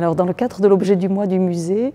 Alors, dans le cadre de l'objet du mois du musée,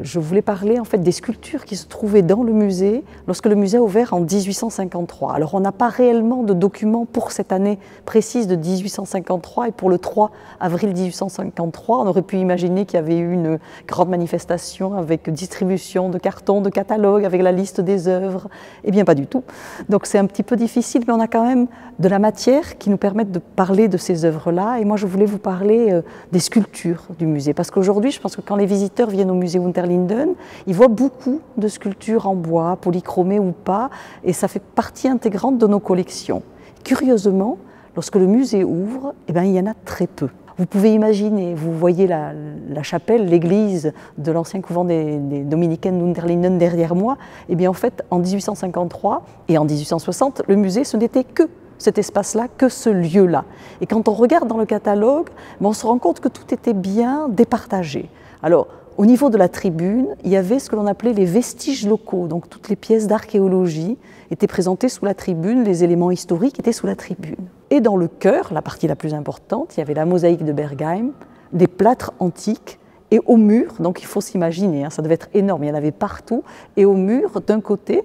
je voulais parler en fait des sculptures qui se trouvaient dans le musée lorsque le musée a ouvert en 1853. Alors, on n'a pas réellement de documents pour cette année précise de 1853 et pour le 3 avril 1853, on aurait pu imaginer qu'il y avait eu une grande manifestation avec distribution de cartons, de catalogues, avec la liste des œuvres. Eh bien, pas du tout. Donc, c'est un petit peu difficile, mais on a quand même de la matière qui nous permet de parler de ces œuvres-là. Et moi, je voulais vous parler des sculptures du musée, parce qu'aujourd'hui, je pense que quand les visiteurs viennent au musée Unterlinden, ils voient beaucoup de sculptures en bois, polychromées ou pas, et ça fait partie intégrante de nos collections. Curieusement, lorsque le musée ouvre, eh bien, il y en a très peu. Vous pouvez imaginer, vous voyez la chapelle, l'église de l'ancien couvent des dominicaines d'Unterlinden derrière moi, eh bien en fait, en 1853 et en 1860, le musée, ce n'était que cet espace-là, que ce lieu-là. Et quand on regarde dans le catalogue, on se rend compte que tout était bien départagé. Alors, au niveau de la tribune, il y avait ce que l'on appelait les vestiges locaux, donc toutes les pièces d'archéologie étaient présentées sous la tribune, les éléments historiques étaient sous la tribune. Et dans le chœur, la partie la plus importante, il y avait la mosaïque de Bergheim, des plâtres antiques, et au mur, donc il faut s'imaginer, ça devait être énorme, il y en avait partout, et au mur, d'un côté,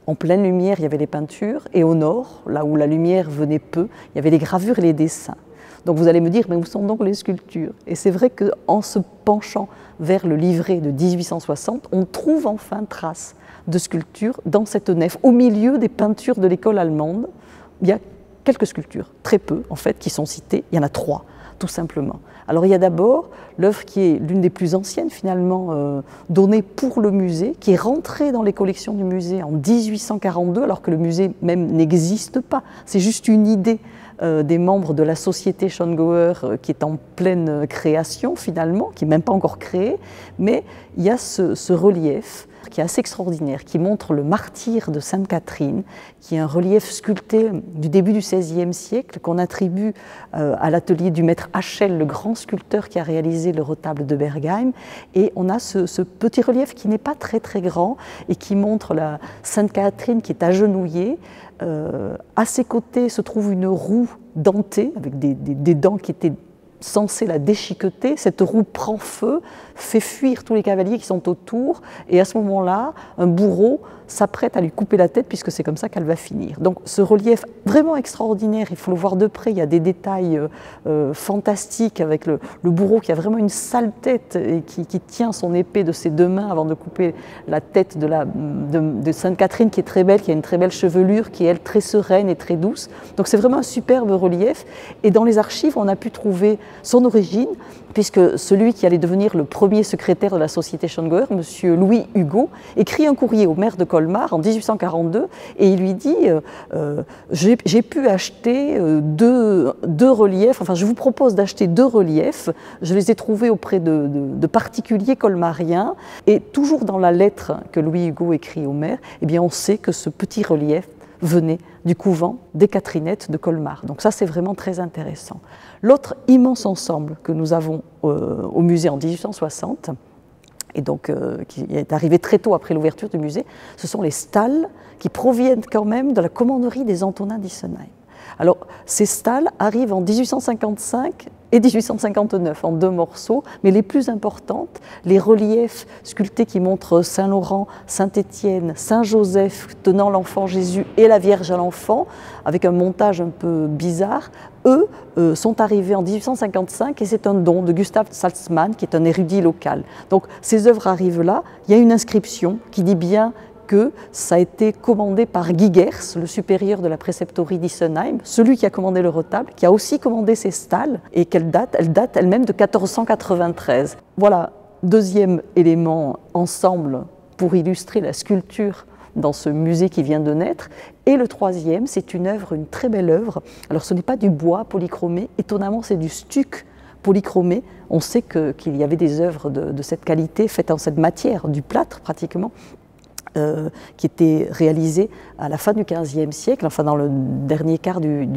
en pleine lumière, il y avait les peintures, et au nord, là où la lumière venait peu, il y avait les gravures et les dessins. Donc vous allez me dire, mais où sont donc les sculptures? Et c'est vrai qu'en se penchant vers le livret de 1860, on trouve enfin trace de sculptures dans cette nef. Au milieu des peintures de l'école allemande, il y a quelques sculptures, très peu en fait, qui sont citées. Il y en a 3, tout simplement. Alors il y a d'abord l'œuvre qui est l'une des plus anciennes finalement donnée pour le musée, qui est rentrée dans les collections du musée en 1842, alors que le musée même n'existe pas. C'est juste une idée des membres de la société Schongauer qui est en pleine création finalement, qui n'est même pas encore créée, mais il y a ce relief qui est assez extraordinaire, qui montre le martyre de Sainte Catherine, qui est un relief sculpté du début du XVIe siècle, qu'on attribue à l'atelier du maître Hachel, le grand sculpteur qui a réalisé le retable de Bergheim. Et on a ce petit relief qui n'est pas très très grand et qui montre la Sainte Catherine qui est agenouillée. À ses côtés se trouve une roue dentée avec des dents qui étaient censées la déchiqueter. Cette roue prend feu, fait fuir tous les cavaliers qui sont autour, et à ce moment-là, un bourreau s'apprête à lui couper la tête puisque c'est comme ça qu'elle va finir. Donc ce relief vraiment extraordinaire, il faut le voir de près, il y a des détails fantastiques avec le bourreau qui a vraiment une sale tête et qui tient son épée de ses 2 mains avant de couper la tête de Sainte Catherine qui est très belle, qui a une très belle chevelure, qui est elle très sereine et très douce. Donc c'est vraiment un superbe relief, et dans les archives on a pu trouver son origine, puisque celui qui allait devenir le premier secrétaire de la société Schongauer, M. Louis Hugo, écrit un courrier au maire de Colmar en 1842 et il lui dit j'ai pu acheter deux reliefs, enfin je vous propose d'acheter 2 reliefs, je les ai trouvés auprès de particuliers colmariens, et toujours dans la lettre que Louis Hugo écrit au maire, eh bien on sait que ce petit relief venait du couvent des Catherinettes de Colmar. Donc ça, c'est vraiment très intéressant. L'autre immense ensemble que nous avons au musée en 1860, et donc qui est arrivé très tôt après l'ouverture du musée, ce sont les stalles qui proviennent quand même de la commanderie des Antonins d'Issenheim. Alors, ces stalles arrivent en 1855 et 1859 en 2 morceaux, mais les plus importantes, les reliefs sculptés qui montrent Saint-Laurent, Saint-Étienne, Saint-Joseph tenant l'enfant Jésus et la Vierge à l'enfant, avec un montage un peu bizarre, eux sont arrivés en 1855 et c'est un don de Gustav Salzmann, qui est un érudit local. Donc ces œuvres arrivent là, il y a une inscription qui dit bien que ça a été commandé par Guy Gers, le supérieur de la préceptorie d'Issenheim, celui qui a commandé le retable, qui a aussi commandé ces stalles, et qu'elle date elle-même de 1493. Voilà, 2e élément ensemble pour illustrer la sculpture dans ce musée qui vient de naître. Et le 3e, c'est une très belle œuvre. Alors ce n'est pas du bois polychromé, étonnamment c'est du stuc polychromé. On sait qu'il y avait des œuvres de cette qualité faites en cette matière, du plâtre pratiquement, qui était réalisée à la fin du XVe siècle, enfin dans le dernier quart du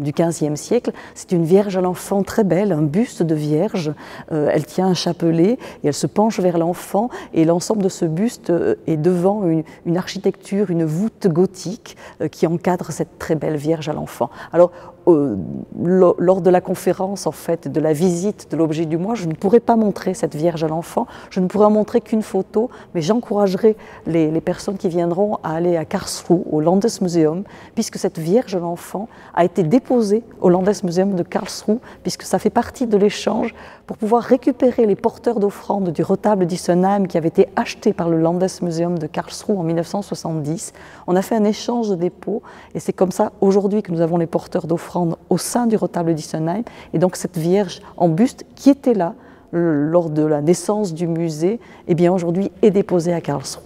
XVe siècle. C'est une Vierge à l'enfant très belle, un buste de Vierge. Elle tient un chapelet et elle se penche vers l'enfant, et l'ensemble de ce buste est devant une architecture, une voûte gothique qui encadre cette très belle Vierge à l'enfant. Alors, lors de la conférence, en fait, de la visite de l'objet du mois, je ne pourrais pas montrer cette Vierge à l'enfant, je ne pourrais en montrer qu'une photo, mais j'encouragerai les personnes qui viendront à aller à Karlsruhe, au Landesmuseum, puisque cette Vierge à l'enfant a été déposée au Landesmuseum de Karlsruhe, puisque ça fait partie de l'échange pour pouvoir récupérer les porteurs d'offrandes du retable d'Issenheim qui avait été acheté par le Landesmuseum de Karlsruhe en 1970. On a fait un échange de dépôt et c'est comme ça aujourd'hui que nous avons les porteurs d'offrandes au sein du retable d'Issenheim. Et donc cette Vierge en buste qui était là lors de la naissance du musée, eh bien aujourd'hui est déposée à Karlsruhe.